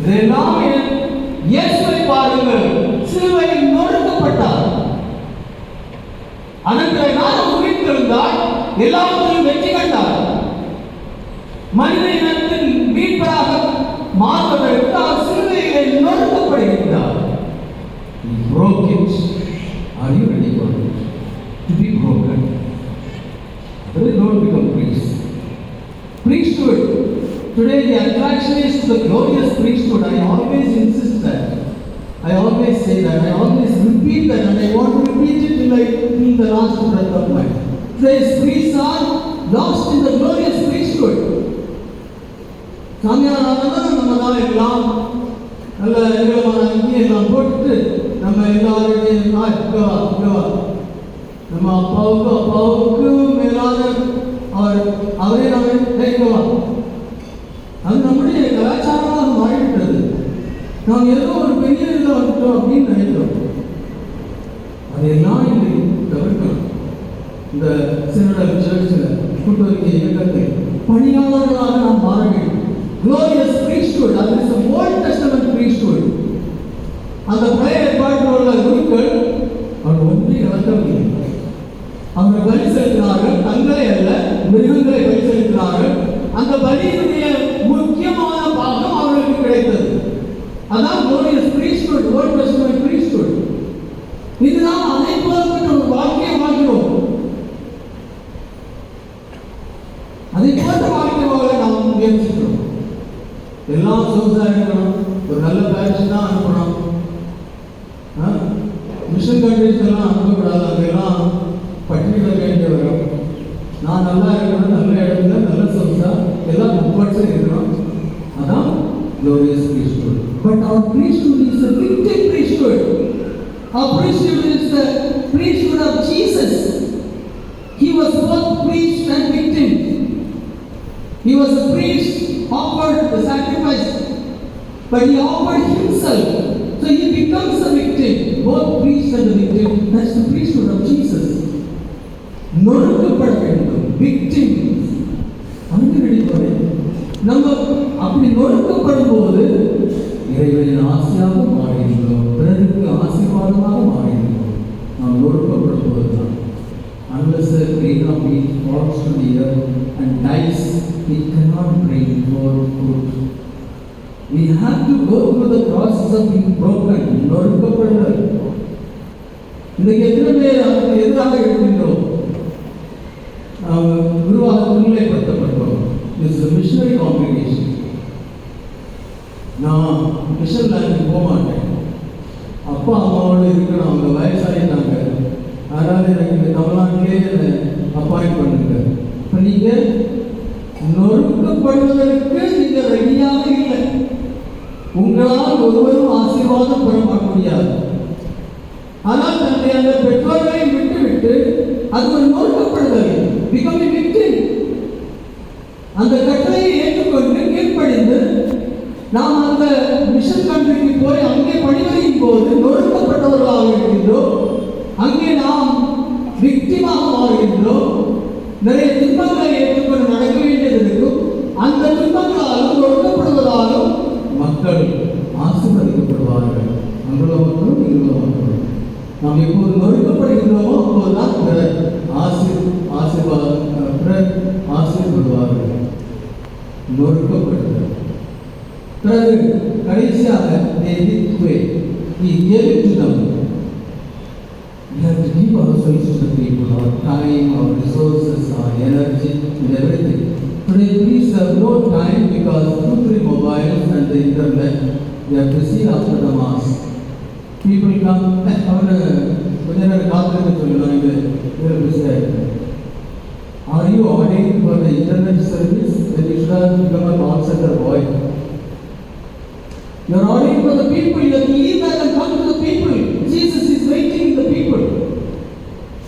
இதெல்லாம் இயேசுவை பாருங்கள், சிலுவையில் நொறுக்கப்பட்டார். அன்றைய நாள் உயிர்த்தெழுந்தார், எல்லாவற்றையும் வெற்றி கண்டார். மனித இனத்தின் மீட்பராக மாறுவதற்கு அவர் சிலுவையிலே நொறுக்கப்படுகிறார். He broke it. Are you ready for it? To be broken. Will not become priest. Priesthood. Today the attraction is to the glorious priesthood. I always insist that. I always say that. I always repeat that, and I want to repeat it till I feel the last breath of mine. Today's priests are lost in the glorious priesthood. சாமியாராக நம்ம தான் எல்லாம் நல்ல எங்களமான அங்கேயெல்லாம் போட்டுட்டு நம்ம எல்லாருடைய நம்ம அப்பாவுக்கு மேலான அவரே நாமே கேட்கவா. அது நம்முடைய கலாச்சாரமாக மாறிவிட்டது. நாம் ஏதோ ஒரு பெரிய இதில் வந்துட்டோம் அப்படின்னு நினைக்கிறோம். அதையெல்லாம் இன்றைக்கு தவிர்க்கணும். இந்த சிறுடல் சர்ச்சில் கூட்டுவதற்கு இயக்கத்தை பணியாளர்களாக நாம் மாற வேண்டும். Glorious priesthood, that is the Old Testament priesthood. அந்த பழைய ஏற்பாட்டில் உள்ள குருக்கள் அவர் ஒன்றி இழக்கவில்லை. அவர்கள் பலி செலுத்தினார்கள், தங்களை அல்ல மிருகங்களை பலி செலுத்தினார்கள். அந்த பலியினுடைய முக்கியமான பாகம் அவர்களுக்கு கிடைத்தது. அதான் glorious priesthood, Old Testament priesthood. இதுதான் அனைவருக்கும் ஒரு வாழ்க்கையை வாழ்கிறோம். அதை போன்ற வாழ்க்கை வாழ நாம் முயற்சிக்கிறோம். எல்லாம் சொகுசாக இருக்கணும், ஒரு நல்ல பேட்ச் தான் அனுப்பணும். மிஷன் கண்ட்ரிஸ் எல்லாம் அனுப்பக்கூடாது, அங்கெல்லாம் பட்டினி கிடக்க வேண்டிய வரும். நான் நல்லா இருக்கணும், நல்ல இடத்துல நல்ல சொகுசா எல்லாம் முப்பட்சம் இருக்கணும். அதான் glorious priesthood. But our priesthood is a victim priesthood. Our priesthood is the priesthood of Jesus. He was both priest and victim. He was a priest, offered the sacrifice, but he offered himself. So he becomes a victim, both priest and the victim. That's the priesthood of Jesus. நொறுக்கப்பட வேண்டும், victim. நம்ம அப்படி நொறுக்கப்படும் போது இறைவனின் ஆசையாக மாறியிருக்கிறோம், பிறருக்கு ஆசீர்வாதமாக மாறியிருக்கிறோம். நாம் நொறுக்கப்படும் போதுதான். Unless the grain of wheat falls to the earth and dies, it cannot bring forth fruit. We have to go through the process of being broken. நொறுக்கப்படுதல். இன்றைக்கு எத்தனை பேர் அதற்கு எதிராக இருக்கின்றோம்? குருவாக முன்னிலைப்படுத்தப்பட்டோம். This is a missionary congregation. நான் mission லேண்டுக்கு போக மாட்டேன். அப்பா அம்மாவோடு இருக்கணும், அவங்க வயசாகிட்டாங்க. அதனால் எனக்கு இந்த தமிழ்நாட்டிலே அப்பாயிண்ட் பண்ணுங்க. இப்போ நீங்கள் நொறுக்கப்படுவதற்கு நீங்கள் ரெடியாக இல்லை. உங்களால் ஒருவரும் ஆசீர்வாதம் பெற முடியாது. ஆனால் தன்னுடைய அந்த பெற்றோர்களை விட்டுவிட்டு அது ஒரு நொறுக்கப்படுதல், become a victim. அந்த கட்டளையை ஏற்றுக்கொண்டு கீழ்ப்படிந்து நாம் அந்த மிஷன் கண்ட்ரிக்கு போய் அங்கே பணிபுரியும் போது நொறுக்கப்பட்டவர்களாக இருக்கின்றோம். அங்கே நாம் விக்டிமாக மாறுகின்றோம். நிறைய துன்பங்களை ஏற்றுக்கொண்டு நடக்க வேண்டியது இருக்கும். அந்த துன்பங்களாலும் நொறுக்கப்படுவதாலும் மக்கள் ஆசீர்வதிக்கப்படுவார்கள். அங்குள்ள மக்களும் இங்குள்ள மக்களும். நாம் எப்போது நொறுக்கப்படுகின்றோமோ அப்போதுதான் பிறர் ஆசீர்வதிக்கப்படுவார்கள். நொறுக்கப்படுதல். பிறகு கடைசியாக he gave it to them. We have to give ourselves to the people, our time, our resources, our energy, and everything. Today, please have no time because 2-3 mobiles and the internet, they are busy after the mass. People come, கொஞ்ச நேரம் காத்திருந்து சொல்லுவாங்க, are you ordering for the internet service? Then you should have become a call center boy. You are ordering for the people.